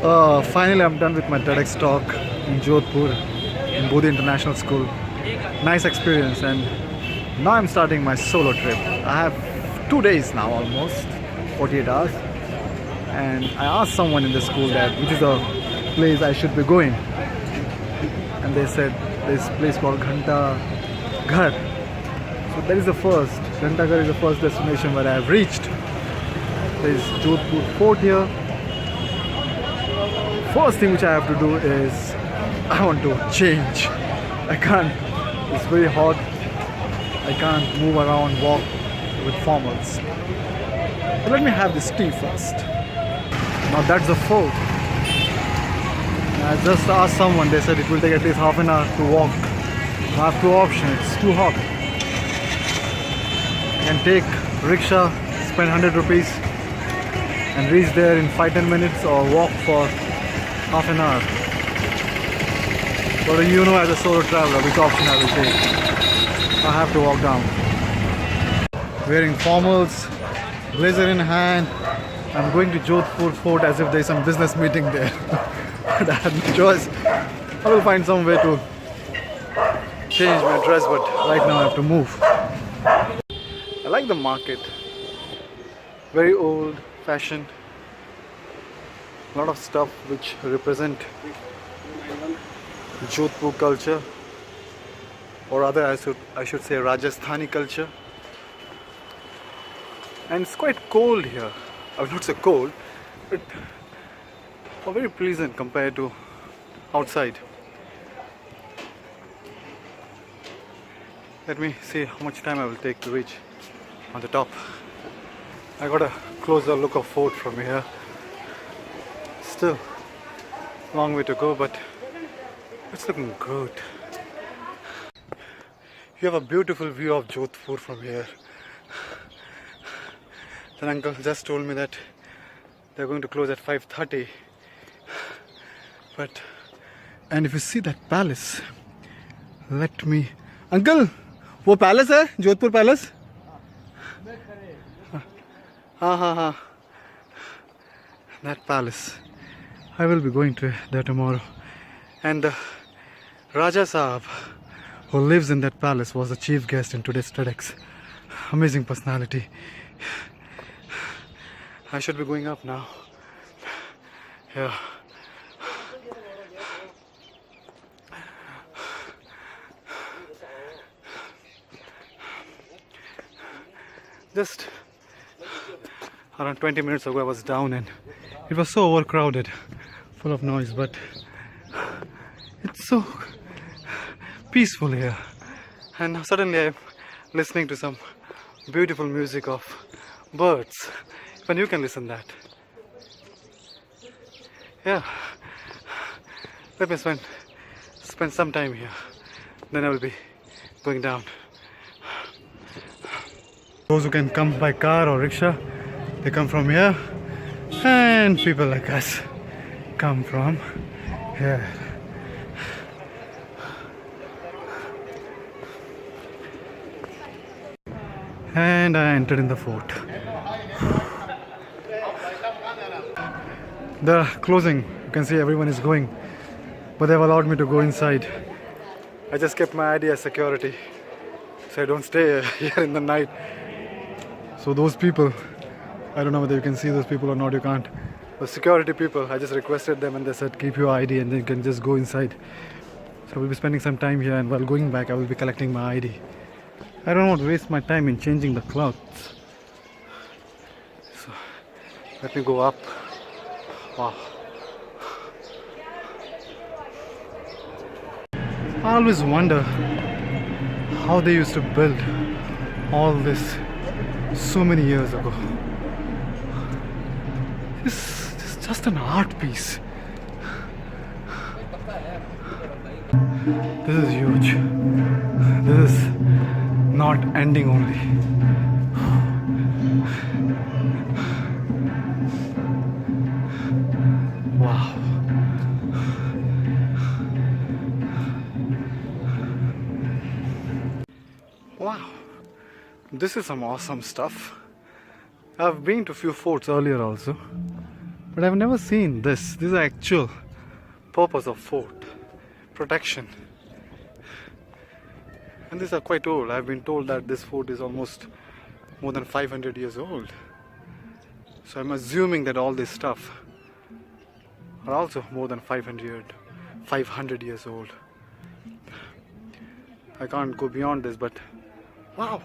Finally, I'm done with my TEDx talk in Jodhpur, in Bodhi International School. Nice experience, and now I'm starting my solo trip. I have 2 days now, almost 48 hours, and I asked someone in the school that which is the place I should be going, and they said this place called Ghanta Ghar. So that is the first. Ghanta Ghar is the first destination where I have reached. There is Jodhpur Fort here. First thing which I have to do is I want to change. I can't. It's very hot. I can't move around, walk with formals. But let me have this tea first. Now that's the fort. I just asked someone. They said it will take at least half an hour to walk. I have two options. It's too hot. I can take rickshaw, spend 100 rupees and reach there in 5-10 minutes, or walk for half an hour. But you know, as a solo traveler, which option I will take. I have to walk down. Wearing formals, blazer in hand. I'm going to Jodhpur Fort as if there is some business meeting there. But I have no choice. I will find some way to change my dress, but right now I have to move. I like the market. Very old fashioned. A lot of stuff which represent Jodhpur culture, or rather I should say Rajasthani culture. And it's quite cold here. I would not say cold, but very pleasant compared to outside. Let me see how much time I will take to reach on the top. I got a closer look of fort from here. Still long way to go, but it's looking good. You have a beautiful view of Jodhpur from here. The uncle just told me that they're going to close at 5:30. And if you see that palace, let me... Uncle, वो palace है? Jodhpur palace? हाँ. That palace. I will be going to there tomorrow. And the Raja Saab, who lives in that palace, was the chief guest in today's TEDx. Amazing personality. I should be going up now. Yeah. Just around 20 minutes ago I was down and it was so overcrowded, full of noise, but it's so peaceful here. And suddenly I'm listening to some beautiful music of birds. Even you can listen that. Yeah. Let me spend some time here. Then I will be going down. Those who can come by car or rickshaw, they come from here, and people like us come from here. And I entered in the fort. The closing, you can see everyone is going, but they've allowed me to go inside. I just kept my ID as security, so I don't stay here in the night. So those people, I don't know whether you can see those people or not, you can't. The security people, I just requested them and they said keep your ID and then you can just go inside. So we'll be spending some time here, and while going back I will be collecting my ID. I don't want to waste my time in changing the clothes. So let me go up. Wow. I always wonder how they used to build all this so many years ago. This is just an art piece. This is huge. This is not ending only. Wow. Wow. This is some awesome stuff. I've been to a few forts earlier also, But I've never seen this. This is the actual purpose of fort. Protection. And these are quite old. I've been told that this fort is almost more than 500 years old. So I'm assuming that all this stuff are also more than 500 years old. I can't go beyond this, but wow,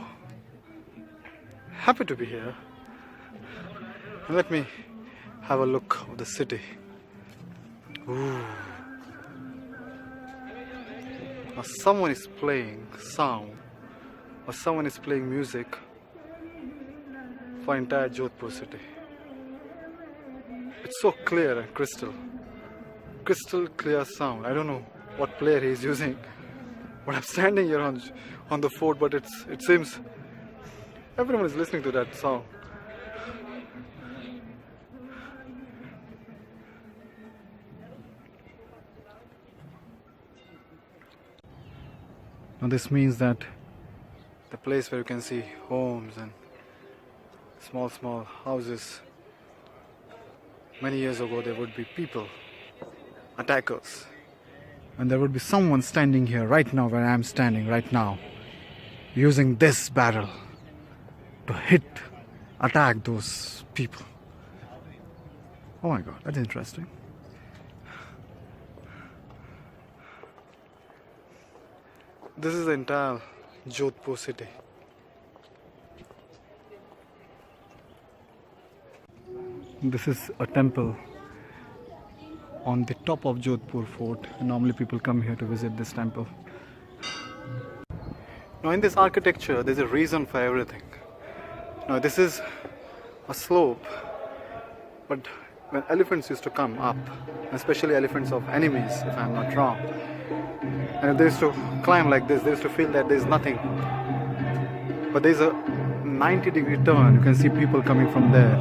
happy to be here. And let me have a look of the city. Ooh. Now someone is playing sound, or someone is playing music for entire Jodhpur city. It's so clear and crystal clear sound. I don't know what player he is using, but I'm standing here on the fort, but it seems everyone is listening to that song. Now this means that the place where you can see homes and small houses, many years ago there would be people, attackers, and there would be someone standing here right now where I am standing right now, using this barrel to attack those people. Oh my god, that's interesting. This is the entire Jodhpur city. This is a temple on the top of Jodhpur fort. Normally people come here to visit this temple. Now in this architecture there's a reason for everything. Now this is a slope, but when elephants used to come up, especially elephants of enemies if I'm not wrong, and they used to climb like this, they used to feel that there's nothing. But there's a 90-degree turn, you can see people coming from there.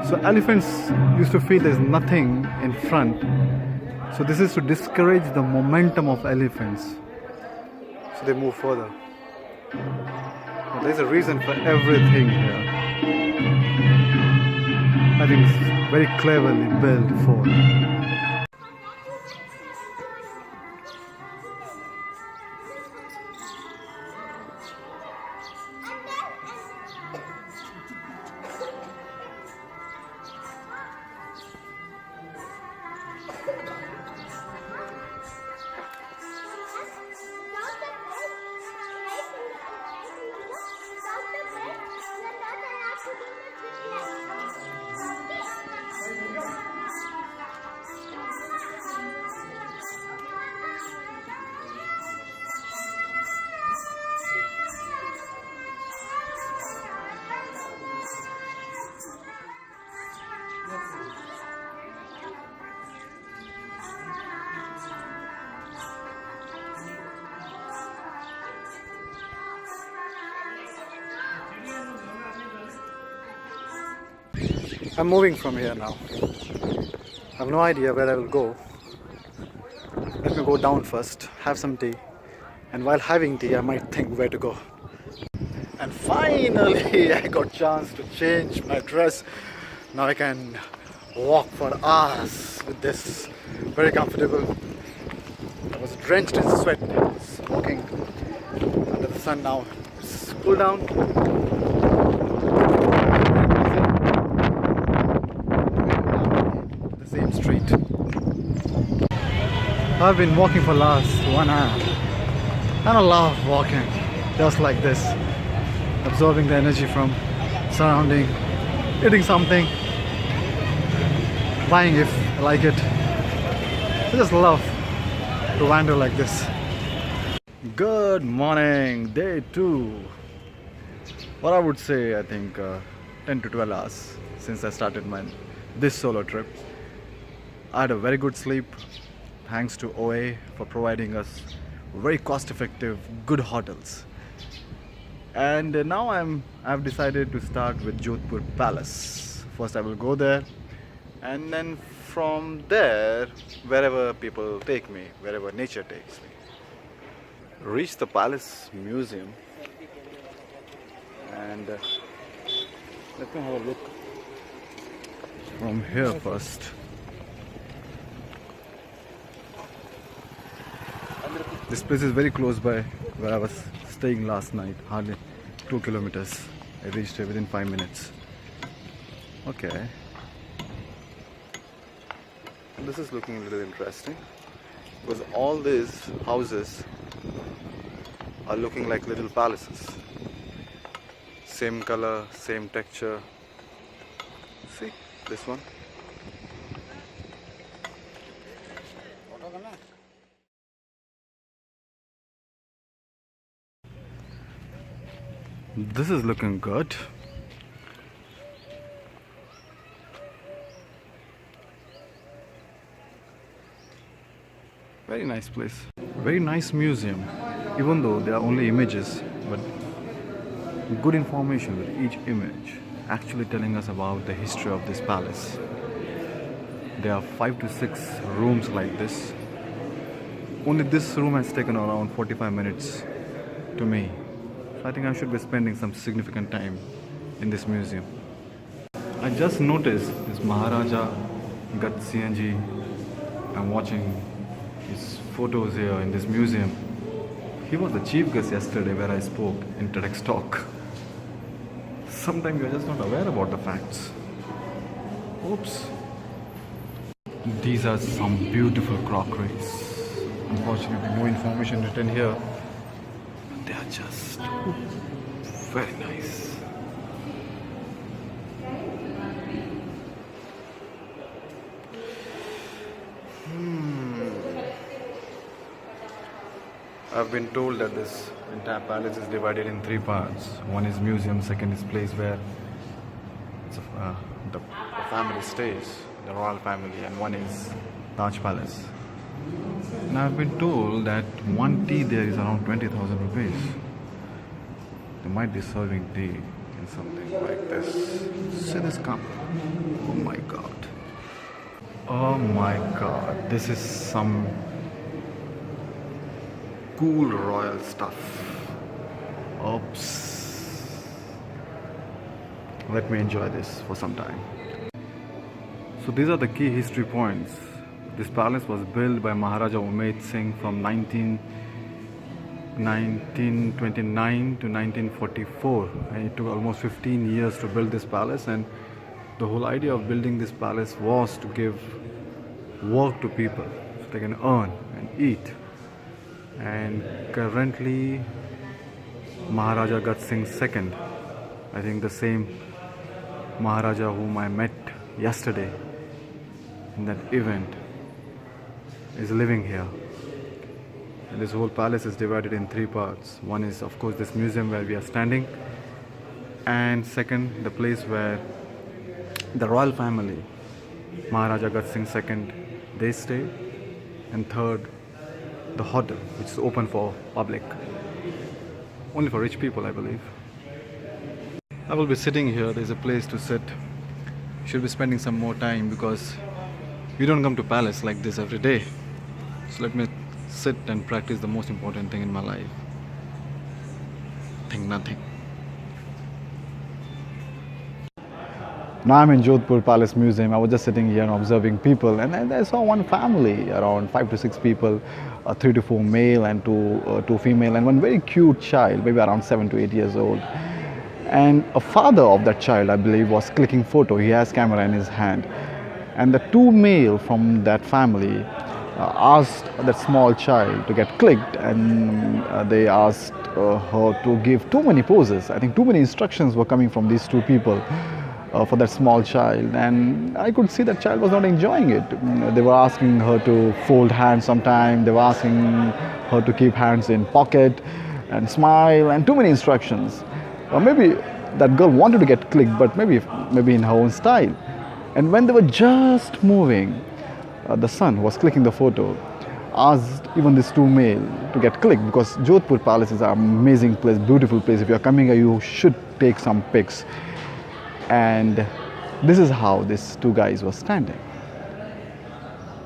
So elephants used to feel there's nothing in front. So this is to discourage the momentum of elephants. So they move further. Now there's a reason for everything here. I think it's very cleverly built fort. I'm moving from here now. I have no idea where I will go. Let me go down first, have some tea, and while having tea I might think where to go. And finally I got chance to change my dress. Now I can walk for hours with this. Very comfortable. I was drenched in sweat, walking under the sun. Now it's cooled down. Same street. I've been walking for last 1 hour and I love walking just like this, absorbing the energy from surrounding, eating something, buying if I like it. I just love to wander like this. Good morning, day 2. What I would say, I think 10 to 12 hours since I started this solo trip. I had a very good sleep, thanks to OA for providing us very cost-effective, good hotels. And now I've decided to start with Jodhpur Palace. First I will go there, and then from there, wherever people take me, wherever nature takes me. Reach the Palace Museum, and let me have a look. from here first. This place is very close by where I was staying last night, hardly 2 kilometers. I reached here within 5 minutes. Okay. This is looking a little interesting because all these houses are looking like little palaces. Same color, same texture. See this one? This is looking good. Very nice place. Very nice museum. Even though they are only images, but good information with each image actually telling us about the history of this palace. There are 5 to 6 rooms like this. Only this room has taken around 45 minutes to me. So I think I should be spending some significant time in this museum. I just noticed this Maharaja Gatsinji. I'm watching his photos here in this museum. He was the chief guest yesterday where I spoke in TEDx talk. Sometimes you're just not aware about the facts. Oops. These are some beautiful crockeries. Unfortunately, no information written here. But they are just very nice. I've been told that this entire palace is divided in 3 parts. One is museum, second is place where the family stays, the royal family, and one is Taj Palace. And I've been told that one tea there is around 20,000 rupees. They might be serving tea in something like this. See this cup? Oh my god. Oh my god. This is some cool royal stuff. Oops. Let me enjoy this for some time. So these are the key history points. This palace was built by Maharaja Umaid Singh from 1929 to 1944, and it took almost 15 years to build this palace. And the whole idea of building this palace was to give work to people so they can earn and eat. And currently Maharaja Gat Singh II, I think the same Maharaja whom I met yesterday in that event, is living here. And this whole palace is divided in 3 parts. One is of course this museum where we are standing, and second the place where the royal family, Maharaja Gat Singh II, they stay, and third the hotel, which is open for public, only for rich people I believe. I will be sitting here. There's a place to sit. Should be spending some more time because you don't come to palace like this every day. So let me sit and practice the most important thing in my life. Think nothing. Now I'm in Jodhpur Palace Museum. I was just sitting here and observing people, and I saw one family, around 5 to 6 people, 3 to 4 male and two female, and one very cute child, maybe around 7 to 8 years old. And a father of that child, I believe, was clicking photo. He has camera in his hand, and the 2 male from that family asked that small child to get clicked, and they asked her to give too many poses. I think too many instructions were coming from these 2 people for that small child, and I could see that child was not enjoying it. They were asking her to fold hands sometime, they were asking her to keep hands in pocket and smile, and too many instructions. Or maybe that girl wanted to get clicked, but maybe in her own style. And when they were just moving, the son who was clicking the photo asked even these 2 male to get clicked, because Jodhpur Palace is an amazing place, beautiful place. If you are coming here, you should take some pics. And this is how these 2 guys were standing.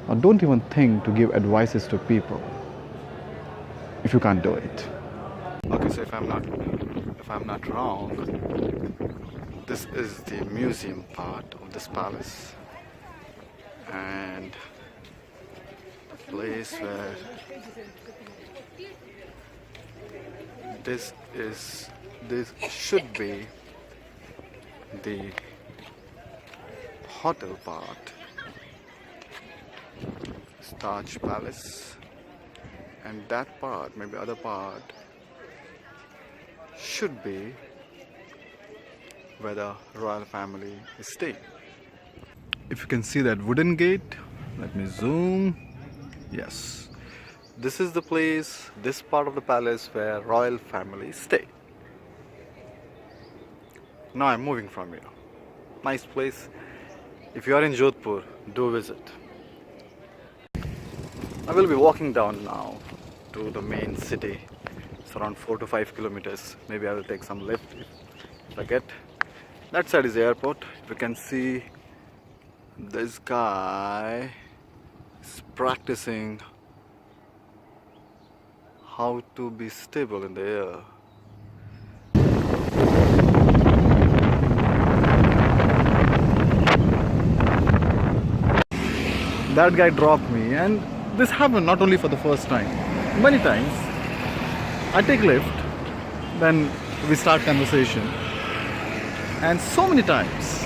Now don't even think to give advices to people if you can't do it. Okay, so if I'm not wrong, this is the museum part of this palace. and a place where this should be the hotel part, Taj Palace, and that part, maybe other part, should be where the royal family is staying. If you can see that wooden gate, let me zoom. Yes, this is the place, this part of the palace where royal family stay. Now I'm moving from here. Nice place. If you are in Jodhpur, do visit. I will be walking down now to the main city. It's around 4 to 5 kilometers. Maybe I will take some lift if I get. That side is the airport. You can see this guy is practicing how to be stable in the air. That guy dropped me, and this happened not only for the first time. Many times I take lift, then we start conversation, and so many times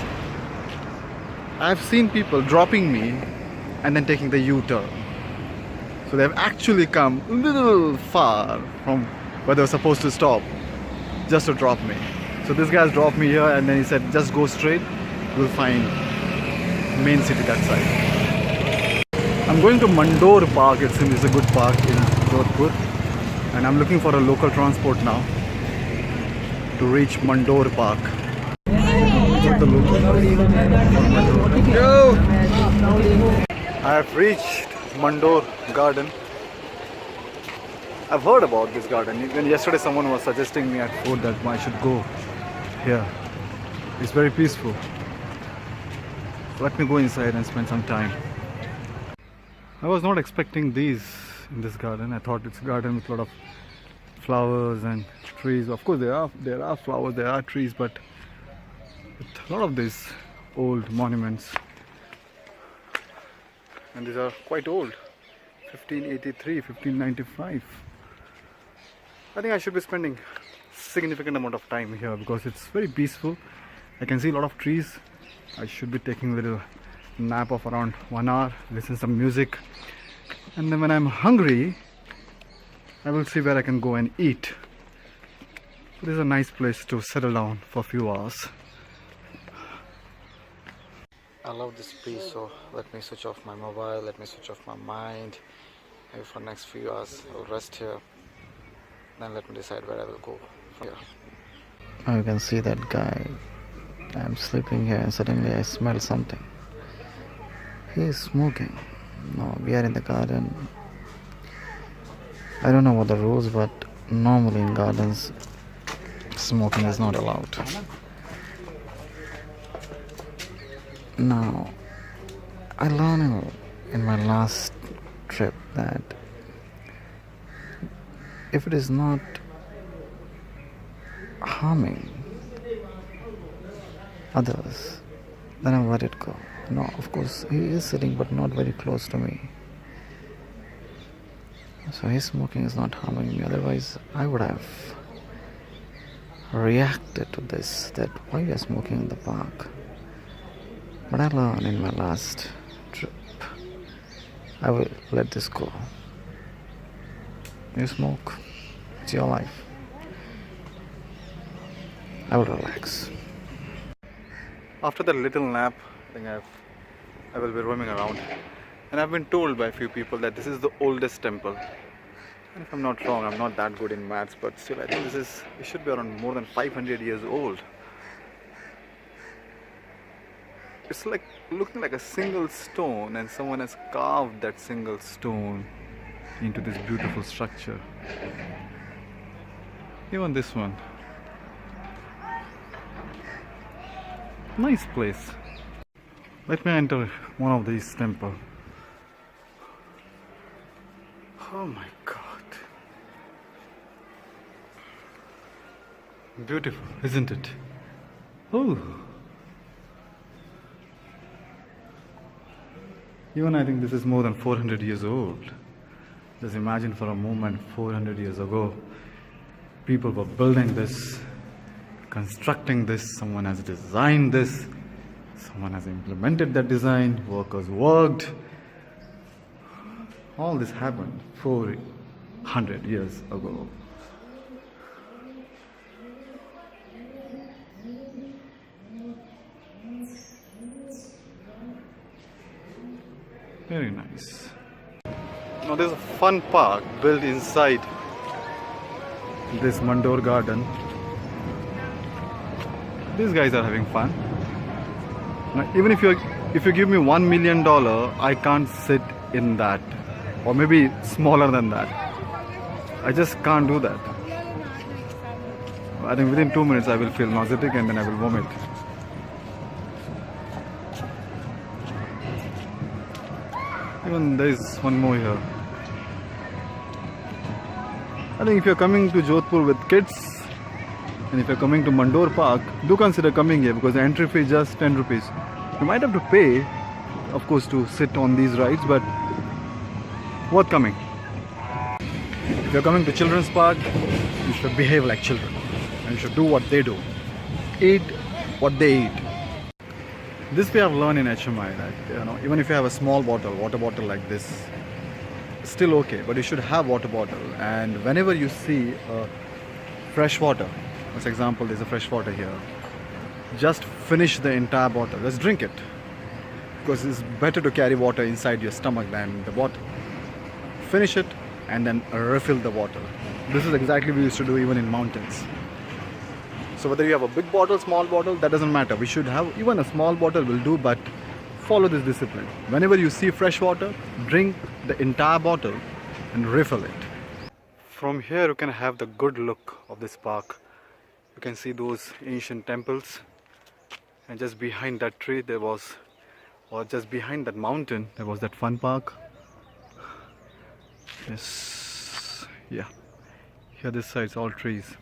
I've seen people dropping me and then taking the U-turn. So they've actually come a little far from where they were supposed to stop just to drop me. So this guy's dropped me here, and then he said, just go straight, you'll find main city that side. I'm going to Mandor Park. It seems it's a good park in Jodhpur, and I'm looking for a local transport now to reach Mandor Park. I have reached Mandor Garden. I've heard about this garden. Even yesterday someone was suggesting me at food that I should go here. It's very peaceful. Let me go inside and spend some time. I was not expecting these in this garden. I thought it's a garden with a lot of flowers and trees. Of course there are flowers, there are trees, but with a lot of these old monuments. And these are quite old. 1583, 1595. I think I should be spending significant amount of time here because it's very peaceful. I can see a lot of trees. I should be taking a little nap of around 1 hour, listen to some music, and then when I'm hungry I will see where I can go and eat. This is a nice place to settle down for a few hours. I love this place, so let me switch off my mobile, let me switch off my mind. Maybe for the next few hours I will rest here, then let me decide where I will go from here. Now you can see that guy. I'm sleeping here and suddenly I smell something. He is smoking. No, we are in the garden. I don't know what the rules, but normally in gardens smoking is not allowed. Now, I learned in my last trip that if it is not harming others, then I let it go. No, of course, he is sitting but not very close to me. So his smoking is not harming me. Otherwise, I would have reacted to this, that why you are smoking in the park. But I learned in my last trip, I will let this go. You smoke, it's your life. I will relax. After that little nap, I think I will be roaming around, and I've been told by a few people that this is the oldest temple. And if I'm not wrong, I'm not that good in maths, but still I think it should be around more than 500 years old. It's like looking like a single stone, and someone has carved that single stone into this beautiful structure. Even this one. Nice place. Let me enter one of these temples. Oh my God. Beautiful, isn't it? Oh. Even I think this is more than 400 years old. Just imagine for a moment, 400 years ago, people were building this, constructing this, someone has designed this, someone has implemented that design, workers worked. All this happened 400 years ago. Very nice. Now there's a fun park built inside this Mandor garden. These guys are having fun. Now, even if you give me $1 million, I can't sit in that, or maybe smaller than that. I just can't do that. I think within 2 minutes I will feel nauseatic and then I will vomit. Even there is one more here. I think if you're coming to Jodhpur with kids, and if you're coming to Mandor Park, do consider coming here because the entry fee is just 10 rupees. You might have to pay, of course, to sit on these rides, but worth coming. If you're coming to Children's Park, you should behave like children and you should do what they do. Eat what they eat. This we have learned in HMI that even if you have a small bottle, water bottle like this, still okay, but you should have water bottle. And whenever you see fresh water, for example, there's a fresh water here, just finish the entire bottle. Just drink it, because it's better to carry water inside your stomach than the bottle. Finish it and then refill the water. This is exactly what we used to do even in mountains. So whether you have a big bottle, small bottle, that doesn't matter. We should have, even a small bottle will do, but follow this discipline. Whenever you see fresh water, drink the entire bottle and refill it. From here you can have the good look of this park. You can see those ancient temples, and just behind that tree there was, or just behind that mountain, there was that fun park. Yes, yeah. Here this side is all trees.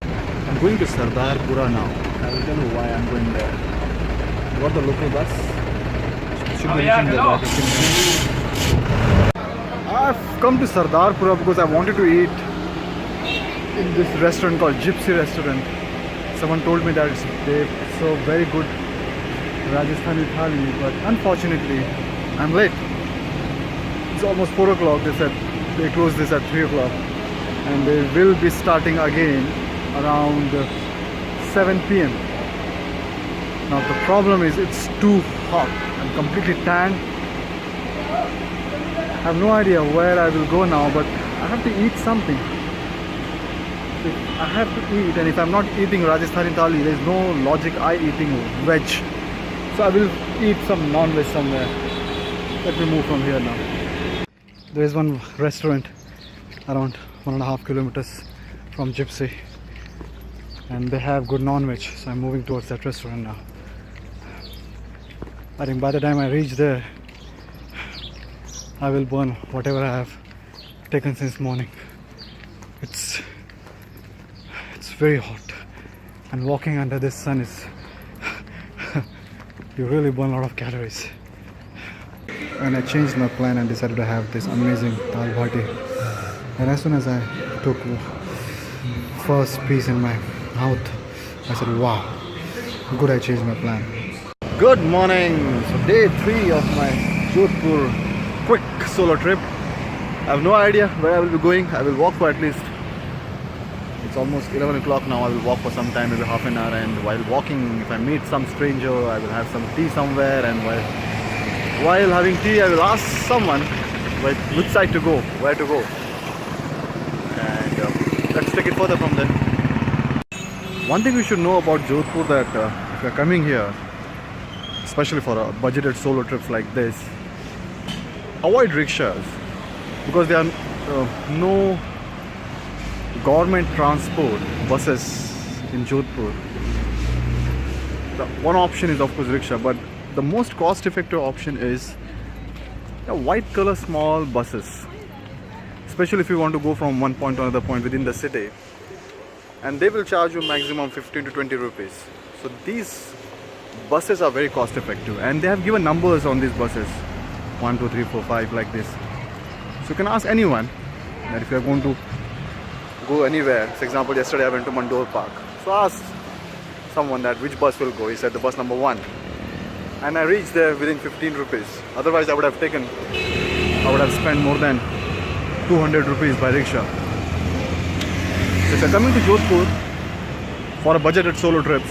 I'm going to Sardarpura now. I will tell you why I'm going there. I got the local bus. Should be reaching there by 15 minutes. I've come to Sardarpura because I wanted to eat in this restaurant called Gypsy Restaurant. Someone told me that they serve very good Rajasthani thali, but unfortunately I'm late. It's almost 4 o'clock. They said they close this at 3 o'clock and they will be starting again around 7 p.m. Now the problem is it's too hot. I'm completely tan. I have no idea where I will go now, but I have to eat something. I have to eat, and if I'm not eating Rajasthani thali, there is no logic I eating veg. So I will eat some non-veg somewhere. Let me move from here now. There is one restaurant around 1.5 kilometers from Gypsy, and they have good non-veg, so I'm moving towards that restaurant now. I think by the time I reach there, I will burn whatever I have taken since morning. It's very hot, and walking under this sun is you really burn a lot of calories. And I changed my plan and decided to have this amazing dal bhati. And as soon as I took first piece in my mouth, I said, wow, good, I changed my plan. Good morning. So day 3 of my Jodhpur quick solo trip. I have no idea where I will be going. I will walk for at least, it's almost 11 o'clock now. I will walk for some time, maybe half an hour, and while walking, if I meet some stranger, I will have some tea somewhere, and while having tea, I will ask someone which side to go, where to go, and let's take it further from there. One thing you should know about Jodhpur, that if you're coming here, especially for a budgeted solo trips like this, avoid rickshaws, because there are no government transport buses in Jodhpur. The one option is of course rickshaw, but the most cost-effective option is the white color small buses, especially if you want to go from one point to another point within the city, and they will charge you maximum 15 to 20 rupees. So these buses are very cost effective, and they have given numbers on these buses, 1, 2, 3, 4, 5, like this. So you can ask anyone that if you are going to go anywhere. For example, yesterday I went to Mandor Park. So I asked someone that which bus will go. He said the bus number 1. And I reached there within 15 rupees. Otherwise I would have spent more than 200 rupees by rickshaw. So if you're coming to Jodhpur for a budgeted solo trips,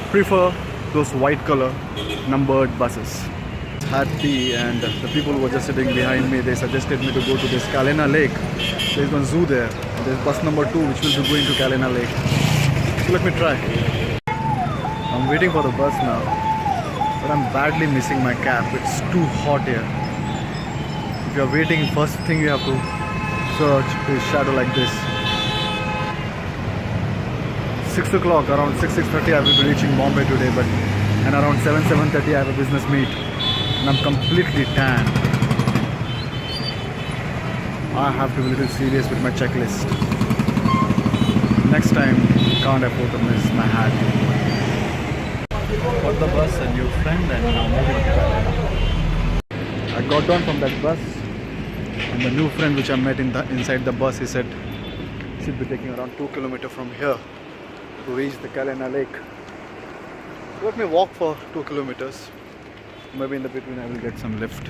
prefer those white color numbered buses. Had tea, and the people who were just sitting behind me, they suggested me to go to this Kalena Lake. There's one zoo there. There's bus number 2 which will be going to Kalena Lake. So let me try. I'm waiting for the bus now, but I'm badly missing my cab. It's too hot here. If you're waiting, first thing you have to search is shadow like this. 6 o'clock, around 6:30 I will be reaching Bombay today, and around 7:30 I have a business meet. And I'm completely tan. I have to be a little serious with my checklist. Next time, can't afford to miss my hat. Got the bus, a new friend, and now moving to Kalena. I got down from that bus, and the new friend which I met inside the bus, he said should be taking around 2 kilometers from here to reach the Kalena Lake. So let me walk for 2 kilometers. Maybe in the between I will get some lift.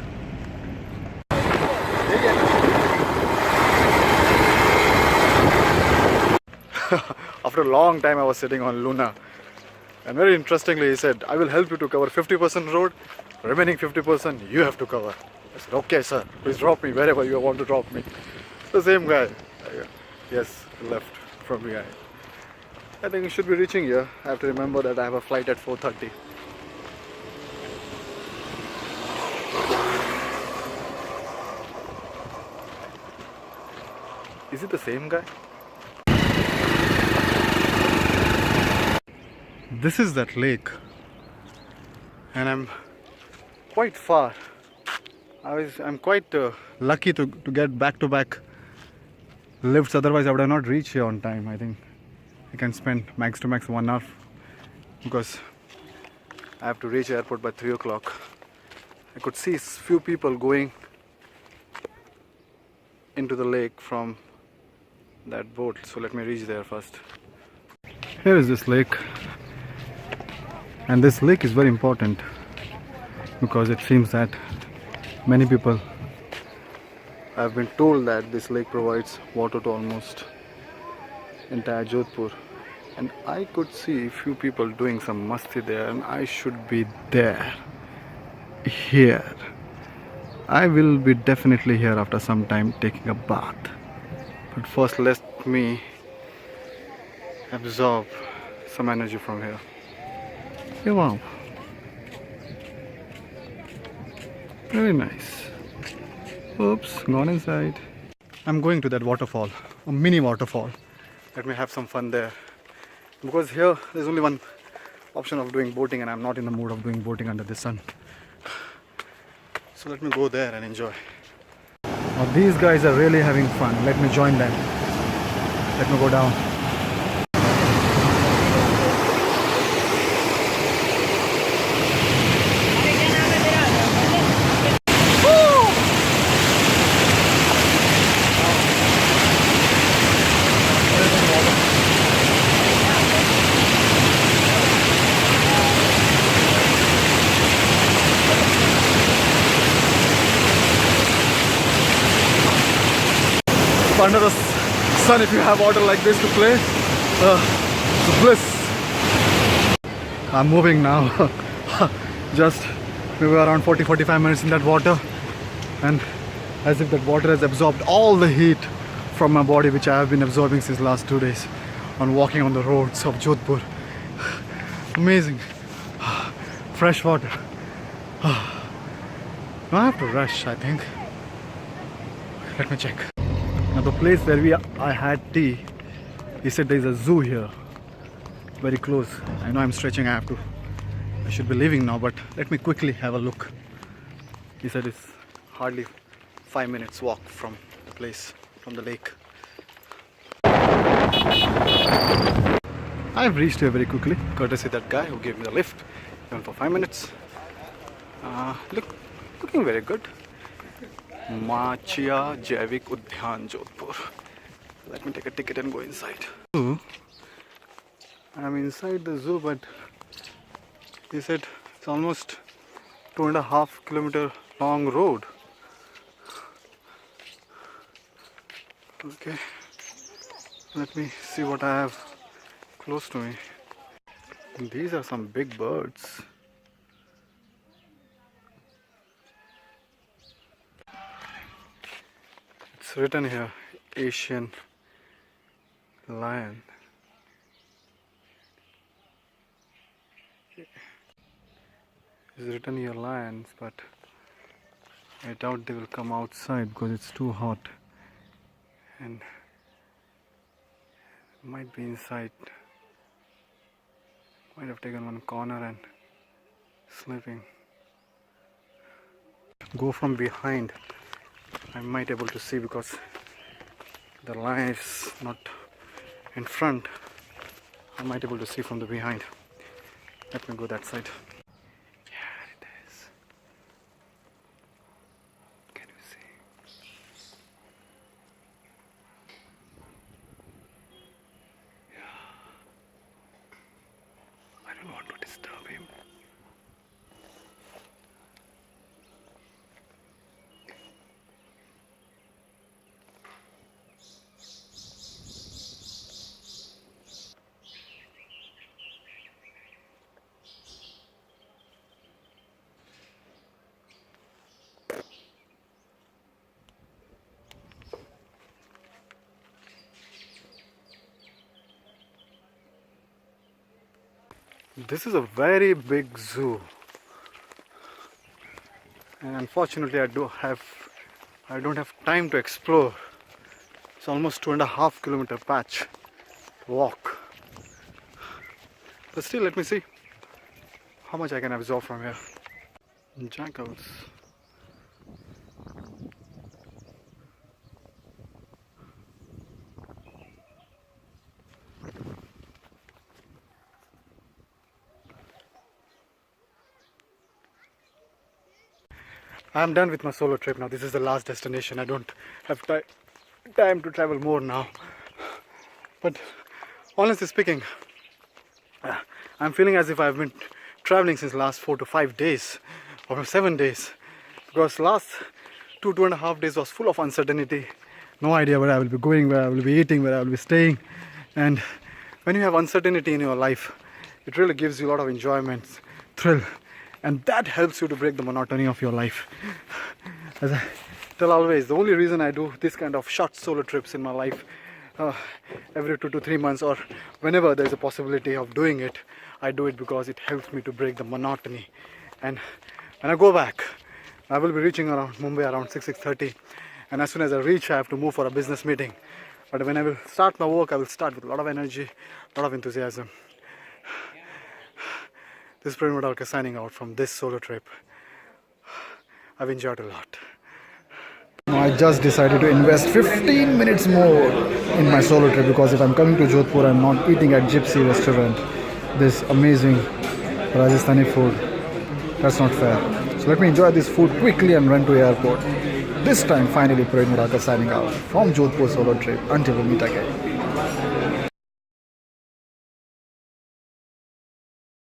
After a long time I was sitting on Luna, and very interestingly he said, I will help you to cover 50% road, remaining 50% you have to cover. I said, okay sir, please drop me wherever you want to drop me. The same guy. Yes, left from behind. I think we should be reaching here. I have to remember that I have a flight at 4:30. Is it the same guy? This is that lake, and I'm quite far. I'm quite lucky to get back-to-back lifts. Otherwise, I would have not reached here on time. I think I can spend max to max 1 hour because I have to reach airport by 3 o'clock. I could see few people going into the lake from that boat. So let me reach there first. Here is this lake. And this lake is very important because it seems that many people have been told that this lake provides water to almost entire Jodhpur. And I could see few people doing some masti there, and I should be there. Here. I will be definitely here after some time taking a bath. But first let me absorb some energy from here. Hey, wow. Very nice. Oops, gone inside. I'm going to that waterfall, a mini waterfall. Let me have some fun there. Because here there's only one option of doing boating, and I'm not in the mood of doing boating under the sun. So let me go there and enjoy. Now these guys are really having fun. Let me join them. Let me go down. Under the sun, if you have water like this to play, it's a bliss. I'm moving now. Just we were around 40-45 minutes in that water, and as if that water has absorbed all the heat from my body, which I have been absorbing since last 2 days on walking on the roads of Jodhpur. Amazing. Fresh water. Now I have to rush, I think. Let me check. Now the place where I had tea, he said there is a zoo here, very close. I know I'm stretching, I should be leaving now, but let me quickly have a look. He said it's hardly 5 minutes walk from the place, from the lake. I've reached here very quickly, courtesy that guy who gave me the lift, even for 5 minutes. Looking very good. Machia Jaivik Udyan, Jodhpur. Let me take a ticket and go inside. I'm inside the zoo, but he said it's almost 2.5 kilometer long road. Okay, let me see what I have close to me. These are some big birds. It's written here, Asian lion. It's written here lions, but I doubt they will come outside because it's too hot, and might be inside. Might have taken one corner and sleeping. Go from behind. I might able to see because the lion is not in front. I might able to see from the behind. Let me go that side. Here it is. Can you see? Yeah. I don't want to disturb him. This is a very big zoo, and unfortunately I don't have time to explore. It's almost 2.5 kilometer patch walk, but still let me see how much I can absorb from here. Jackals. I'm done with my solo trip now. This is the last destination. I don't have time to travel more now. But honestly speaking, I'm feeling as if I've been traveling since last 4 to 5 days or 7 days. Because last 2.5 days was full of uncertainty. No idea where I will be going, where I will be eating, where I will be staying. And when you have uncertainty in your life, it really gives you a lot of enjoyment, thrill. And that helps you to break the monotony of your life. As I tell always, the only reason I do this kind of short solo trips in my life, every 2 to 3 months or whenever there's a possibility of doing it, I do it because it helps me to break the monotony. And when I go back, I will be reaching around Mumbai around 6:30, and as soon as I reach, I have to move for a business meeting. But when I will start my work, I will start with a lot of energy, a lot of enthusiasm. This is Praveen Vadalkar signing out from this solo trip. I've enjoyed a lot. I just decided to invest 15 minutes more in my solo trip because if I'm coming to Jodhpur, I'm not eating at Gypsy restaurant. This amazing Rajasthani food. That's not fair. So let me enjoy this food quickly and run to airport. This time, finally, Praveen Vadalkar signing out from Jodhpur solo trip. Until we meet again.